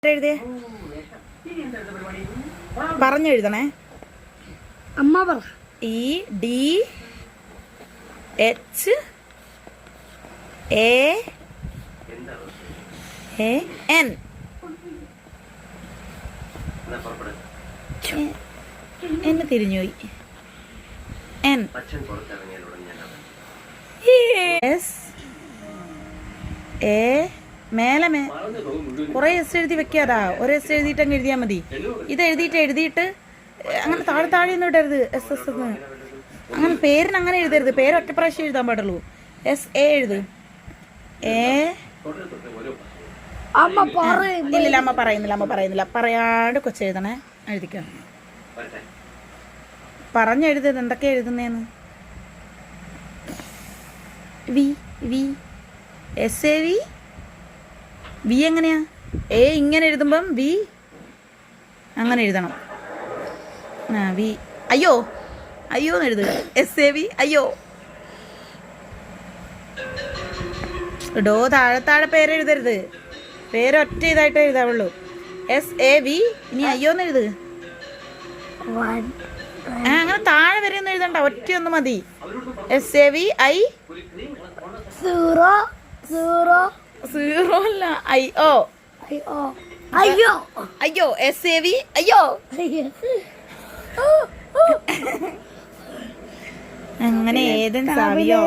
എഴുതേ പറഞ്ഞെഴുതണേ. അമ്മ പറ. E D H A N. എന്നെ തിരിഞ്ഞുപോയി. എൻ എസ് എ മേലെ കുറെ എസ് എഴുതി വെക്കാതാ. ഒരു എസ് എഴുതിയിട്ട് അങ്ങ് എഴുതിയാൽ മതി. ഇത് എഴുതിയിട്ട് അങ്ങനെ താഴെ ഒന്നും ഇടരുത്. എസ് എസ് എന്ന് അങ്ങനെ പേരിന് അങ്ങനെ എഴുതരുത്. പേര് ഒറ്റ പ്രാവശ്യം എഴുതാൻ പാടുള്ളൂ. എസ് എ എഴുത്. എ ഇല്ലില്ല, അമ്മ പറയുന്നില്ല. പറയാണ്ട് കൊച്ചെഴുതണേ. എഴുതിക്കാം. പറഞ്ഞെഴുതത് എന്തൊക്കെയാ എഴുതുന്നേന്ന്. V V S A V. V എങ്ങനെയാ? എ ഇങ്ങനെ എഴുതുമ്പം വി അങ്ങനെ എഴുതണം. ആ വി. അയ്യോ എന്ന് എഴുതുക. S A V. അയ്യോ ഡോ താഴെ പേരെഴുതരുത്. പേരൊറ്റ ഇതായിട്ട് എഴുതാവുള്ളൂ. S A V. ഇനി അയ്യോന്ന് എഴുതുക. അങ്ങനെ താഴെ വരെ ഒന്നും എഴുതണ്ട. ഒറ്റയൊന്നും മതി. S A V I. Zero അല്ല, ഐ ഓ. അയ്യോ എസ് എ വി. അയ്യോ അങ്ങനെ ഏതെങ്കിലും സാവിയോ